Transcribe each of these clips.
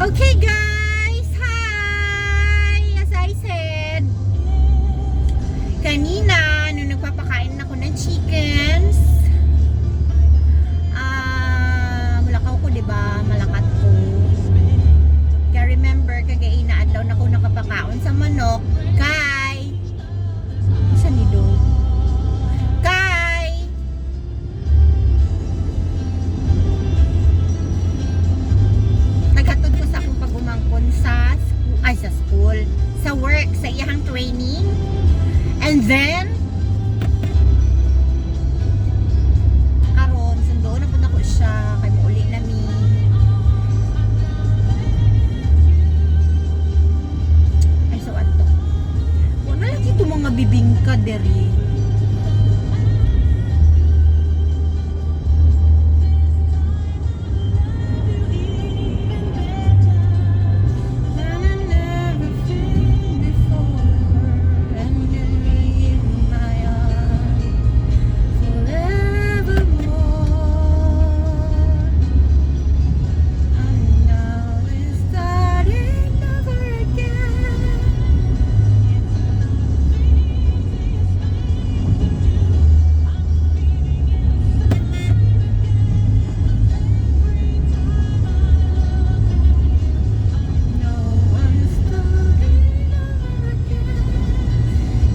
Okay guys, hi! As I said, kanina nung nagpapakain ako ng chickens, malakaw ko, diba? Malakat ko. Kaya remember, kagay inaadlaw na ko nakapakaon sa manok kay isa nido kay naghatod ko sa akong pag-umangkon sa school, sa work, sa iyahang training. And then karon sundo na pud ako siya kay mauli na mi. Ay so ato. Wala lagi ito mga bibingka deri.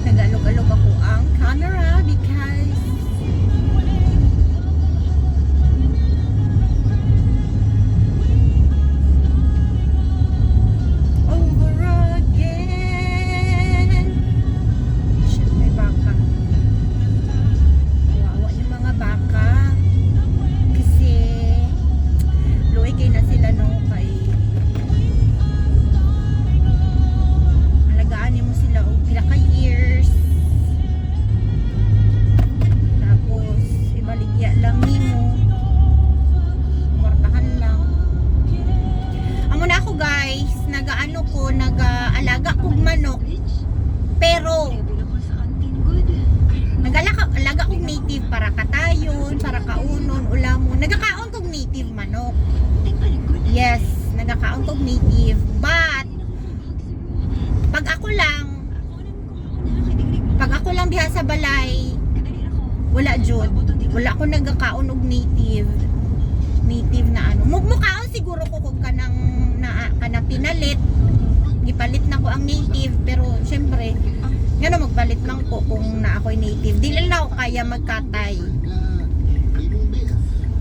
Nag-alog-alog ako ang camera because over again. Shit, may baka. Wawa yung mga baka. Kasi luwi kayo na sila no kay alagaan mo sila o pila ka years. Tapos ibaligya lang nimo. Kwartahan lang. Amo na ako guys, nag-aalaga kog manok. Pero nag-alaga kog native para katayon, para kaunon, ulamon. Nagakaon kog native manok. Yes, nagakaon kog native. But pag ako lang diha sa balay, wala jud. Wala ko nagakaon og native na ano. Mugmukaon siguro ko kung kanang pinalit. Gipalit na ko ang native, pero syempre ngano magpalit man ko kung na ako'y native. Dili na ako kaya magkatay.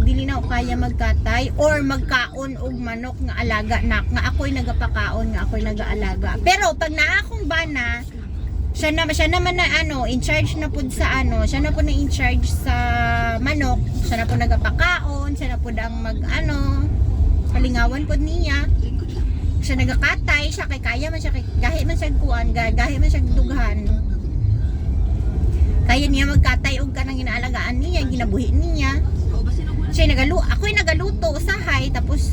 Dili na ako kaya magkatay or magkaon og manok nga alaga na nga ako'y nagapakaon, nga ako'y nagaalaga. Pero pag naa akong bana, siya naman na ano, in charge na pud sa ano, siya na pud na in charge sa manok, siya na pud nagapakaon, siya na pud ang mag ano, kalingawan pud niya. Siya nagakatay, siya kay kaya man siya kay gahi man siya kuan, gahi man siya dughan. Kaya niya magkatay og kanang inaalagaan niya, ginabuhi niya. Siya ako'y nagaluto usahay, tapos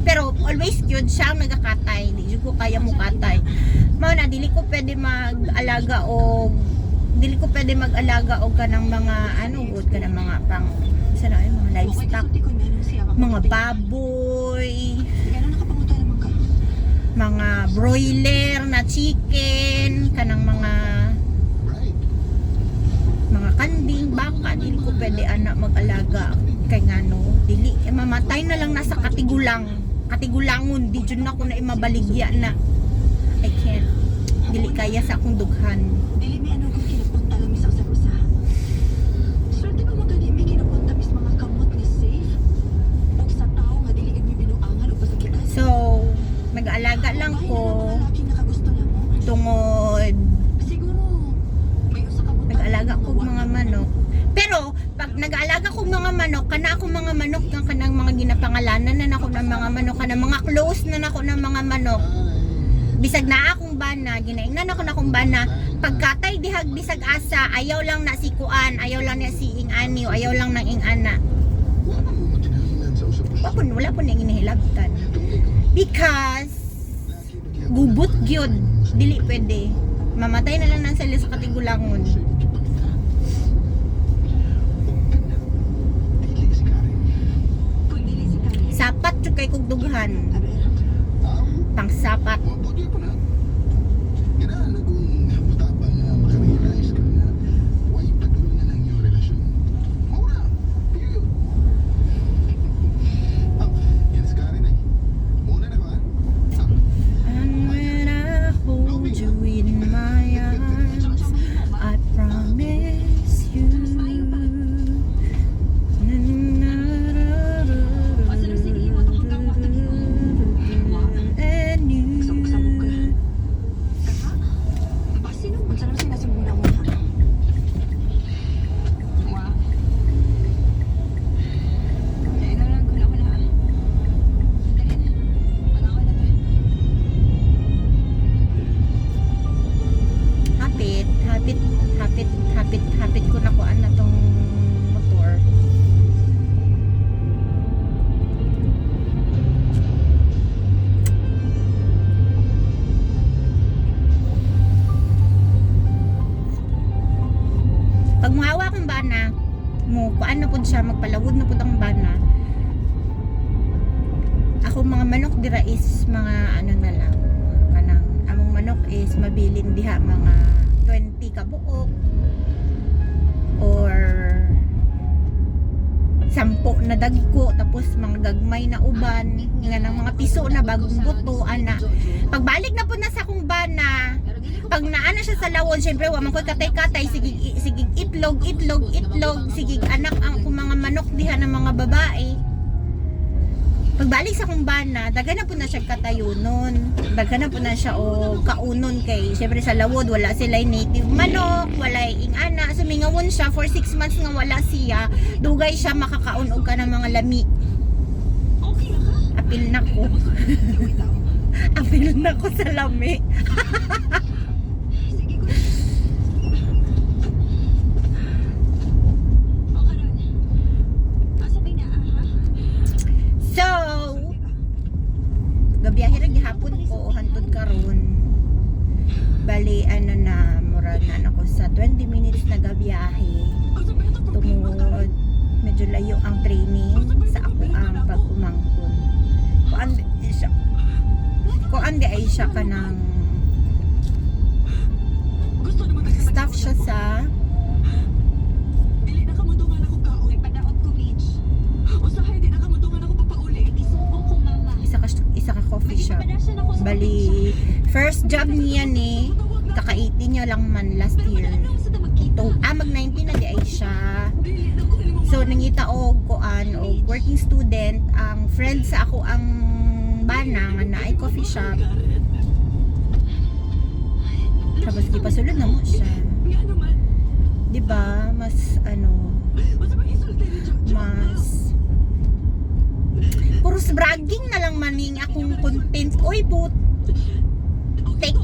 pero always yun siya ang nagakatay. Di ko kaya mo katay. Mao na dili ko pwede mag-alaga o kanang mga ano good kanang mga pang sana ay mga livestock, mga baboy, mga broiler na chicken, kanang mga kanding, baka, dili ko pwede anak mag-alaga kay ngano, dili mamatay na lang nasa katigulangon, di jud na ko na imabaligya na. I can't, dili kaya sa akong dughan. Dili mi ano kung kinapunta lang sa usa. Swerte ko magani mi kinapunta mis mga kamot ni safe. Ug sa tao nga dili gid mi binuangan og pasakitan. So, nag-aalaga lang ko Nakagusto na mo. tungod Siguro may usa ka buta. nag-alaga ko mga manok. Pero pag nag-aalaga ko mga manok, kana ako mga manok ng kanang mga ginapangalanan na nako ng mga manok, kanang mga close na nako ng mga manok. Bisag na akong bana, ginaingnan ako na akong bana. Pagkatay dihag bisag asa, ayaw lang na si kuan, ayaw lang na si ing aniw, ayaw lang ng ing ana. Wala po na inihilagtan. Because gubot gyud, dili pwede. Mamatay na lang nang sila sa katigulangon. Sapat jud kay kog dughan. Aber, Pangsapat. Mabuti po na. Kailangan na kung matabang na makarealize ka na why patuloy na lang yung relasyon. Maura. Period. Yan si Karen ay. Muna na ba? And when I hold you in my arms, I promise you. And you. kaka, basi no, unsa naman sinasumuna mo na? Wa. Kailangan ko na wala. Dali na. Pangawan na to. Hapit ko na kuan na tong motor. Pag muhawa akong bana, mo kuan na pud siya, magpalawod na pud ang bana. Ako mga manok dira is mga ano na lang, kanang among manok is mabilin diha mga 20 ka buok or 10 na dagko, tapos mga gagmay na uban nga ng mga piso na bagong buto ana. Pagbalik na pud na sa akong bana, pag naana siya sa lawon, syempre wa man koy katay-katay, sige itlog, sige anak ang akong mga manok diha ng mga babae. Pagbalik sa akong bana, daghan na po na siya katayunon. Daghan na po na siya o kaunon kay syempre sa lawod wala sila native manok, wala ingana. So mingawon siya for 6 months nga wala siya. Dugay siya makakaon og ka ng mga lami. Okay na ka? Apil na ko. Wait ako. Apil na ko sa lami. Sige ko. O karon. Asa ba na ha? So, gabiyahe ra gihapon ko hantod karon. Bali ano na murag na ako sa 20 minutes na gabiyahe. Tungod medyo layo ang training sa ako ang pag-umangkon. Kuan di ay siya kanang staff siya sa Dili na kamundungan ako kaon. Padaot ko beach. Usahay di na kamundungan ako papauli. Isuko ko mama. isa ka coffee shop. Bali first job niya ni kaka-80 niya lang man last year. Mag 19 na di ay siya. So nangita og kuan og working student ang friend sa ako ang bana nga naay coffee shop. Tapos gipasulod na mo siya. Di ba? Mas ano, mas puros bragging na lang maning akong content. Oy, but take.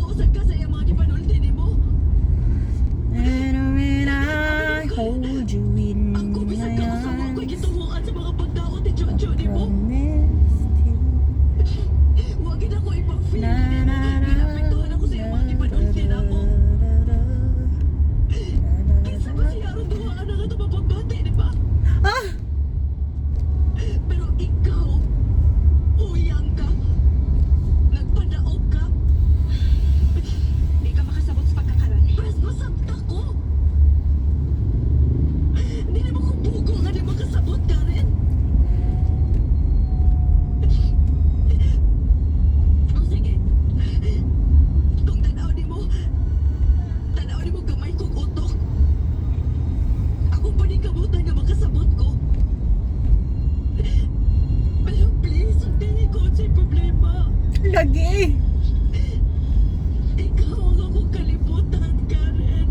And when I hold you in my arms, I promised you. Na na na ah! Pero ikaw, uyang ka, nagpadaog ka, di ka makasabot sa pagkakaroon. Mas masabta ko. Di na mo kung bugo nga di makasabot ka rin. O sige, kung tanaw di mo gamay kong utok, ako pa ni kabutan nga makasabot ko. Pero please, hindi ko sa'y problema. Lagi! Ikaw ang akong kalibutan, Karen.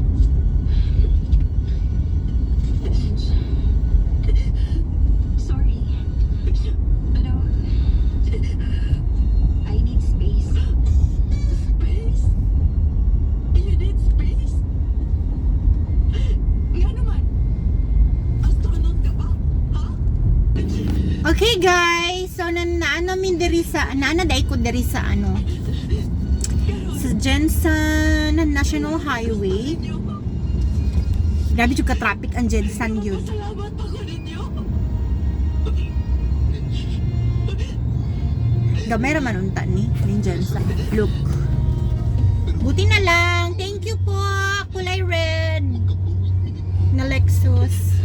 Sorry. Pero, I need space. Space? You need space? Nga naman, astronaut ka ba? Ha? Okay guys, so naano min diri sa naanaday ko diri sa ano sa Jensen National Highway. Grabe jud ka traffic ang Jensen yun. Salamat ako ninyo. Gamay raman unta ni nindyan sa look. Buti na lang. Thank you po. Kulay red na Lexus.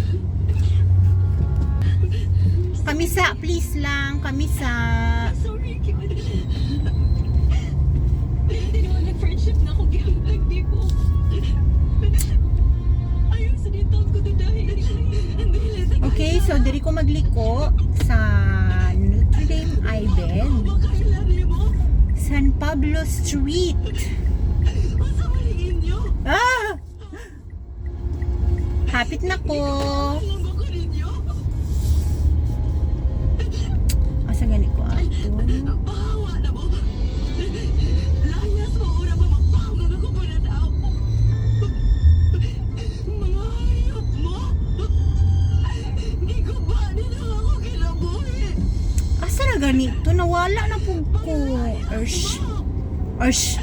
Kamisa, please lang. Kamisa. Sorry, Kim. Hindi naman nag-friendship na ako gihanglag di ko. Ayaw sa dito ko dahil. Okay, so diri ko magliko sa Notre Dame Island, Makailan mo? San Pablo Street. Masa malingin niyo? Ah! Hapit na ko. Alam ba ko ninyo? Asa gani ko ato? Bawa na mo. Layas mo una pa magpangang ako pa na tao. Mga hayop mo. Di ko ba nila ako kinabuhi? Asa na ganito? Nawala na po ko. Arsh. Arsh.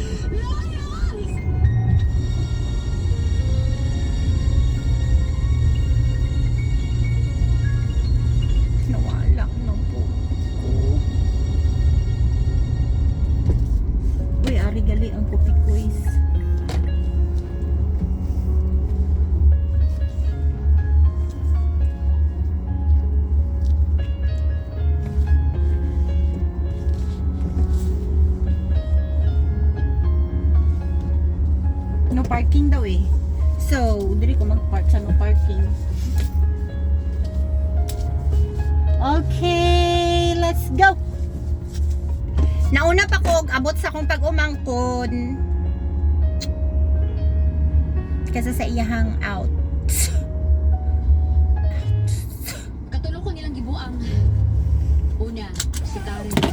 Nawala na po ko. Uy, ari gali ang kopi quiz. No parking daw eh. So, diri ko mag-park sa no parking. Okay, let's go. Nauna pa ko abot sa akong pag-umangkon. Kasi sa iyahang out. Katulong ko nilang gibuang. Una, si Karen.